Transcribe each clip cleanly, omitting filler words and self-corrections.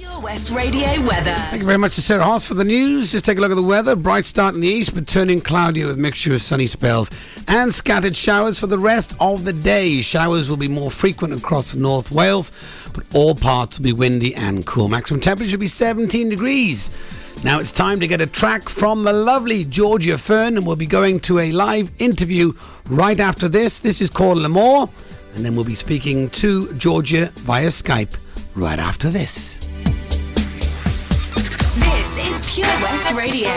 Pure West Radio weather. Thank you very much to Sarah Hoss for the news. Just take a look at the weather. Bright start in the east, but turning cloudy with a mixture of sunny spells and scattered showers for the rest of the day. Showers will be more frequent across North Wales, but all parts will be windy and cool. Maximum temperature will be 17 degrees. Now it's time to get a track from the lovely Georgia Fearn, and we'll be going to a live interview right after this. This is called L'Amour, and then we'll be speaking to Georgia via Skype right after this. This is Pure West Radio.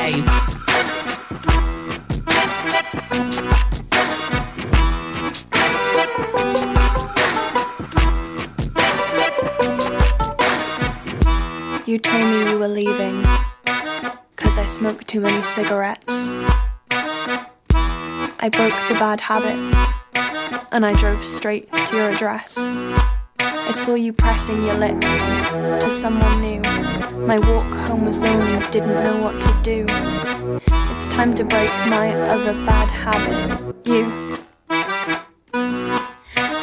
You told me you were leaving, 'cause I smoked too many cigarettes. I broke the bad habit, and I drove straight to your address. I saw you pressing your lips to someone new. My walk home was lonely, didn't know what to do. It's time to break my other bad habit, you.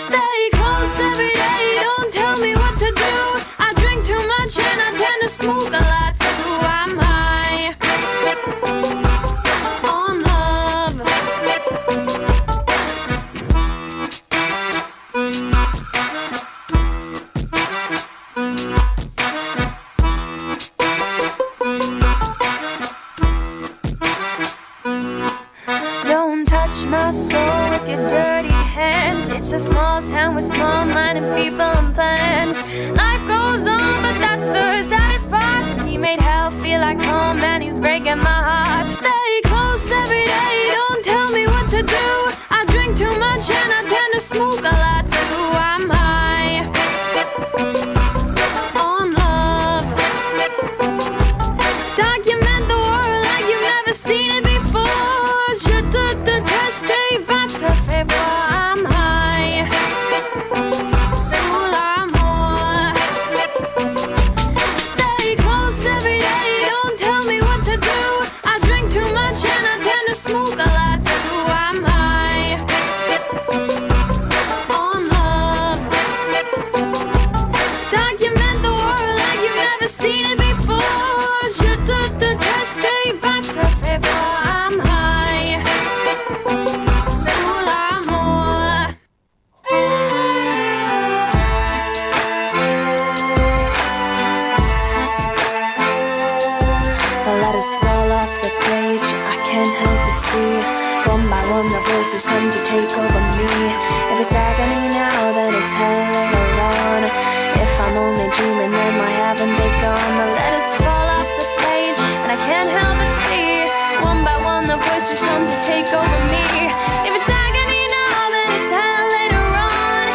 Stay close every day, don't tell me what to do. I drink too much and I tend to smoke a lot too. I'm high on love. Don't touch my soul with your dirty hands. It's a small town with small-minded people and plans. Life goes on, but that's the saddest part. He made hell feel like home and he's breaking my heart. Stay close every day, don't tell me what to do. I drink too much and I tend to smoke a lot too. I'm high on love. Document the world like you've never seen it before. Je te déteste et va te faire voir. I'm high sous l'amour. Stay close every day, don't tell me what to do. I drink too much and I tend to smoke a lot too. I'm high on love. Document the world like you've never seen it before. Je te déteste et va te faire voir. I'm high sous l'amour. The letters fall off the page, I can't help but see. One by one the voices come to take over me. If it's agony now, then it's hell later on. If I'm only dreaming, then why haven't they gone? The letters fall off the page, and I can't help but see. One by one the voices come to take over me. If it's agony now, then it's hell later on.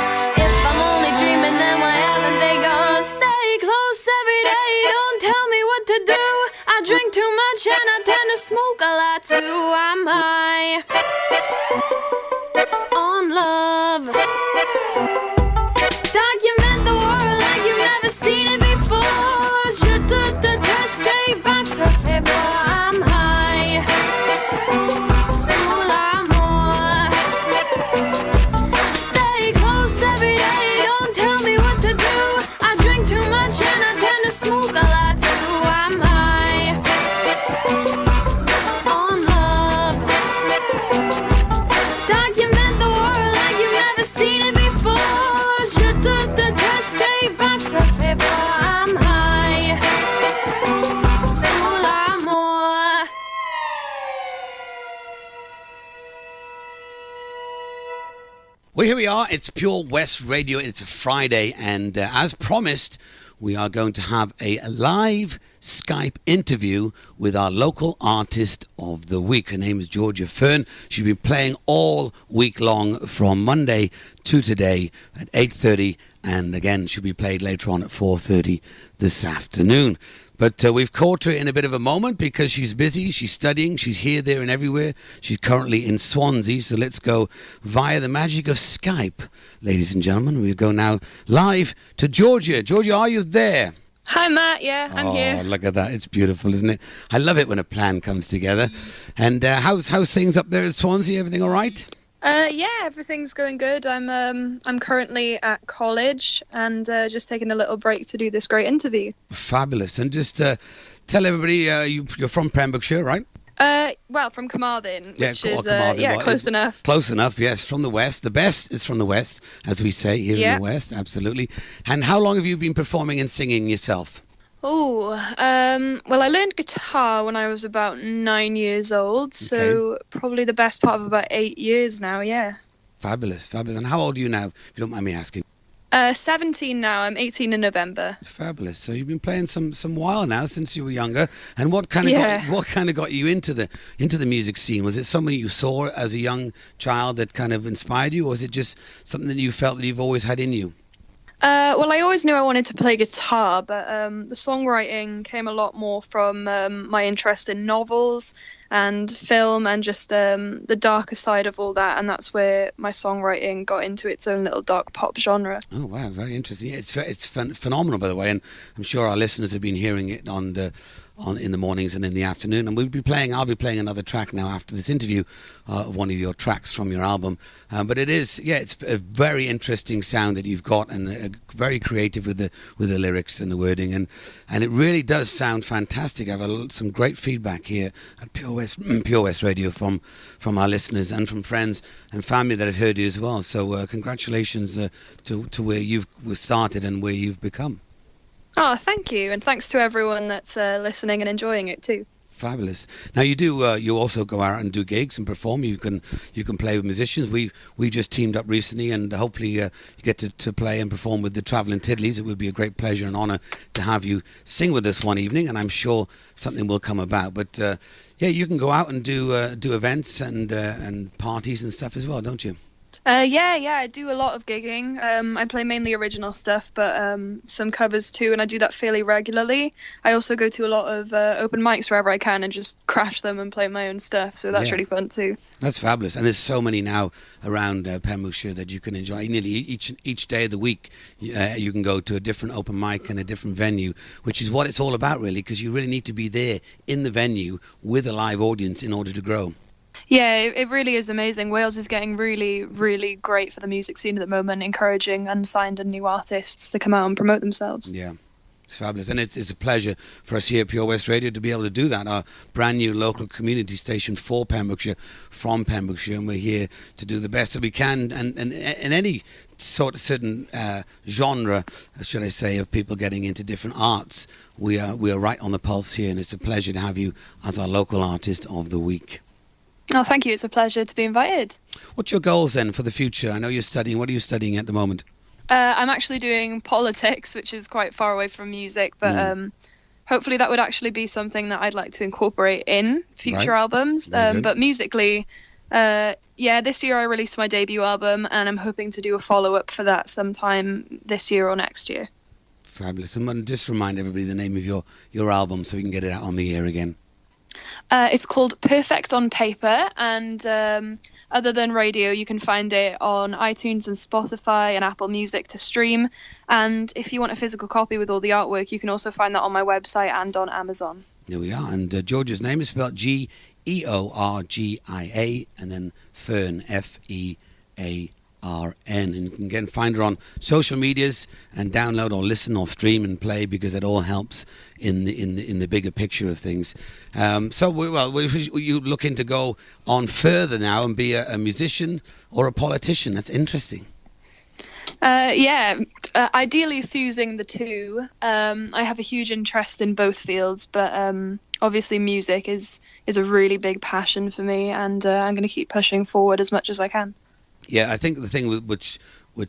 If I'm only dreaming, then why haven't they gone? Stay close every day, don't tell me what to do. I drink too much and I tend to smoke a lot too. I'm high on love. Document the world like you've never seen it before. Je te déteste et va te faire voir. I'm high sous l'amour. Stay close every day, don't tell me what to do. I drink too much and I tend to smoke a lot too. I'm high on love. Document the world like you've never seen it before. Je te déteste et va te faire voir. I'm high sous l'amour. Well, here we are. It's Pure West Radio. It's a Friday, and as promised, we are going to have a live Skype interview with our local artist of the week. Her name is Georgia Fearn. She's been playing all week long from Monday to today at 8:30, and again, she'll be played later on at 4:30 this afternoon. But we've caught her in a bit of a moment because she's busy, she's studying, she's here, there and everywhere. She's currently in Swansea, so let's go via the magic of Skype. Ladies and gentlemen, we'll go now live to Georgia. Georgia, are you there? Hi, Matt. Yeah, I'm here. Oh, look at that. It's beautiful, isn't it? I love it when a plan comes together. And how's things up there in Swansea? Everything all right? Yeah, everything's going good. I'm currently at college and just taking a little break to do this great interview. Fabulous. And just tell everybody you're from Pembrokeshire, right? Well, from Carmarthen, Yeah, which is Carmarthen, well, close enough. Close enough, yes. From the west. The best is from the west, as we say here in the west. Absolutely. And how long have you been performing and singing yourself? Oh, well, I learned guitar when I was about 9 years old, so probably the best part of about 8 years now, yeah. Fabulous, fabulous. And how old are you now, if you don't mind me asking? 17 now. I'm 18 in November. Fabulous. So you've been playing some while now, since you were younger. And what kind of got you into the music scene? Was it something you saw as a young child that kind of inspired you, or was it just something that you felt that you've always had in you? Well, I always knew I wanted to play guitar, but the songwriting came a lot more from my interest in novels and film and just the darker side of all that, and that's where my songwriting got into its own little dark pop genre. Oh wow, very interesting. Yeah, it's phenomenal, by the way, and I'm sure our listeners have been hearing it in the mornings and in the afternoon. And I'll be playing another track now after this interview, one of your tracks from your album. But it's a very interesting sound that you've got, and very creative with the lyrics and the wording, and it really does sound fantastic. I've had some great feedback here at Pure West Radio from our listeners and from friends and family that have heard you as well. So congratulations to where you've started and where you've become. Oh, thank you, and thanks to everyone that's listening and enjoying it too. Fabulous. Now you also go out and do gigs and perform. You can play with musicians. We just teamed up recently, and hopefully you get to play and perform with the Travelling Tiddlies. It would be a great pleasure and honour to have you sing with us one evening, and I'm sure something will come about. But you can go out and do events and parties and stuff as well, don't you? I do a lot of gigging. I play mainly original stuff, but some covers too, and I do that fairly regularly. I also go to a lot of open mics wherever I can and just crash them and play my own stuff, so that's really fun too. That's fabulous, and there's so many now around Pembrokeshire that you can enjoy. Nearly each day of the week, you can go to a different open mic and a different venue, which is what it's all about, really, because you really need to be there in the venue with a live audience in order to grow. Yeah, it really is amazing. Wales is getting really, really great for the music scene at the moment, encouraging unsigned and new artists to come out and promote themselves. Yeah, it's fabulous. And it's a pleasure for us here at Pure West Radio to be able to do that. Our brand new local community station for Pembrokeshire, from Pembrokeshire, and we're here to do the best that we can. And in any sort of certain genre, should I say, of people getting into different arts, we are right on the pulse here, and it's a pleasure to have you as our local artist of the week. Oh, thank you. It's a pleasure to be invited. What's your goals then for the future? I know you're studying. What are you studying at the moment? I'm actually doing politics, which is quite far away from music, but hopefully that would actually be something that I'd like to incorporate in future albums. But musically, this year I released my debut album, and I'm hoping to do a follow-up for that sometime this year or next year. Fabulous. And just remind everybody the name of your album so we can get it out on the air again. It's called Perfect on Paper, and other than radio, you can find it on iTunes and Spotify and Apple Music to stream. And if you want a physical copy with all the artwork, you can also find that on my website and on Amazon. There we are. And Georgia's name is spelled Georgia, and then Fearn, Fearn. And you can find her on social medias and download or listen or stream and play, because it all helps in the bigger picture of things. You looking to go on further now and be a musician or a politician? That's interesting. Ideally fusing the two. I have a huge interest in both fields, but obviously music is a really big passion for me, and I'm going to keep pushing forward as much as I can. Yeah, I think the thing which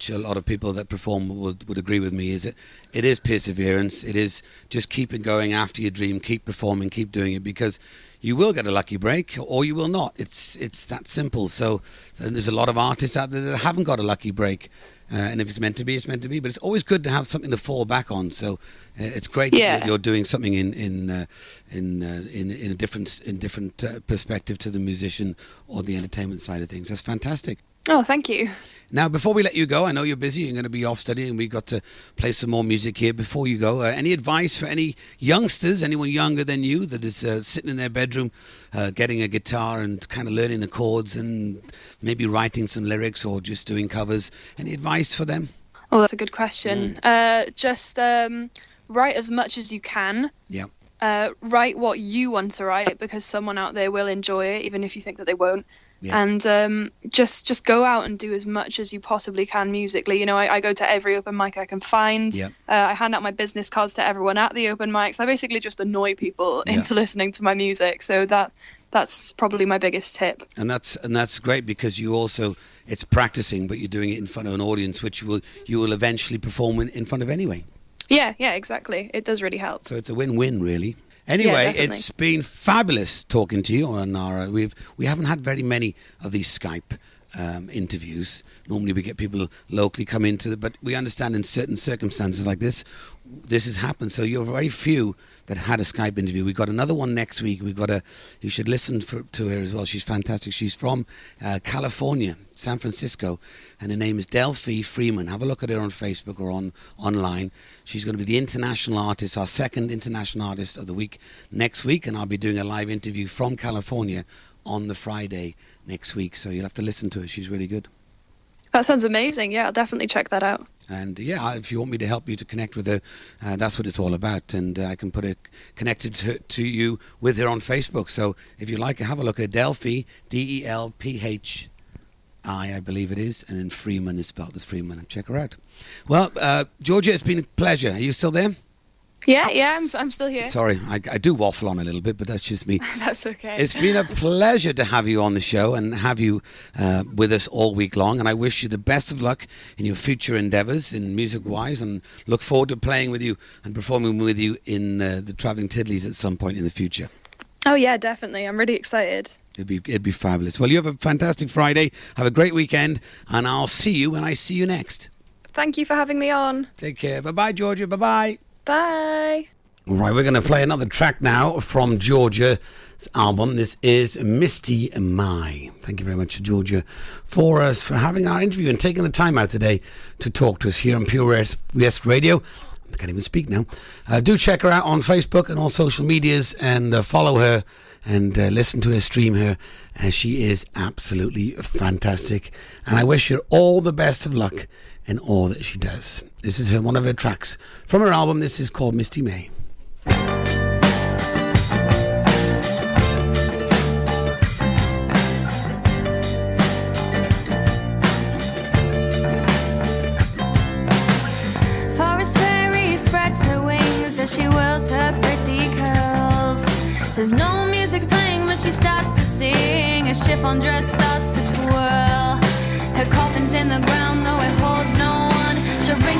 a lot of people that perform would agree with me is it is perseverance. It is just keeping going after your dream, keep performing, keep doing it, because you will get a lucky break or you will not. It's that simple. So there's a lot of artists out there that haven't got a lucky break, and if it's meant to be, it's meant to be. But it's always good to have something to fall back on. So it's great that you're doing something in a different perspective to the musician or the entertainment side of things. That's fantastic. Oh, thank you. Now, before we let you go, I know you're busy. You're going to be off studying. We've got to play some more music here. Before you go, any advice for any youngsters, anyone younger than you that is sitting in their bedroom, getting a guitar and kind of learning the chords and maybe writing some lyrics or just doing covers? Any advice for them? Oh, that's a good question. Just write as much as you can. Yeah. Write what you want to write, because someone out there will enjoy it, even if you think that they won't. Yeah. And just go out and do as much as you possibly can musically. You know, I go to every open mic I can find. Yeah. I hand out my business cards to everyone at the open mics. I basically just annoy people into listening to my music. So that's probably my biggest tip. And that's great, because you also, it's practicing, but you're doing it in front of an audience, which you will eventually perform in front of anyway. Yeah, exactly. It does really help. So it's a win-win, really. Anyway, Yeah, it's been fabulous talking to you on our. We haven't had very many of these Skype interviews. Normally, we get people locally come into it, but we understand in certain circumstances like this has happened. So you're very few that had a Skype interview. We've got another one next week. You should listen to her as well. She's fantastic. She's from California, San Francisco, and her name is Delphi Freeman. Have a look at her on Facebook or online. She's going to be the international artist, our second international artist of the week next week, and I'll be doing a live interview from California on the Friday next week. So you'll have to listen to her. She's really good. That sounds amazing. Yeah, I'll definitely check that out. And if you want me to help you to connect with her, that's what it's all about. And I can put her connected to you with her on Facebook. So if you like, have a look at Delphi, Delphi, I believe it is, and then Freeman is spelled as Freeman. And check her out. Well, Georgia, it's been a pleasure. Are you still there? Yeah, I'm still here. Sorry, I do waffle on a little bit, but that's just me. That's okay. It's been a pleasure to have you on the show and have you with us all week long. And I wish you the best of luck in your future endeavours, in music-wise, and look forward to playing with you and performing with you in the Travelling Tiddlies at some point in the future. Oh yeah, definitely. I'm really excited. It'd be fabulous. Well, you have a fantastic Friday. Have a great weekend, and I'll see you when I see you next. Thank you for having me on. Take care. Bye-bye, Georgia. Bye-bye. Bye. All right, we're going to play another track now from Georgia's album. This is Misty Mai. Thank you very much to Georgia for having our interview and taking the time out today to talk to us here on Pure West Radio. I can't even speak now. Do check her out on Facebook and all social medias, and follow her and listen to her, stream her, as she is absolutely fantastic. And I wish her all the best of luck in all that she does. This is one of her tracks from her album. This is called Misty May. Forest fairy spreads her wings as she whirls her pretty curls. There's no music playing, but she starts to sing. A chiffon dress starts to twirl. Her coffin's in the ground, though it holds no one. She'll bring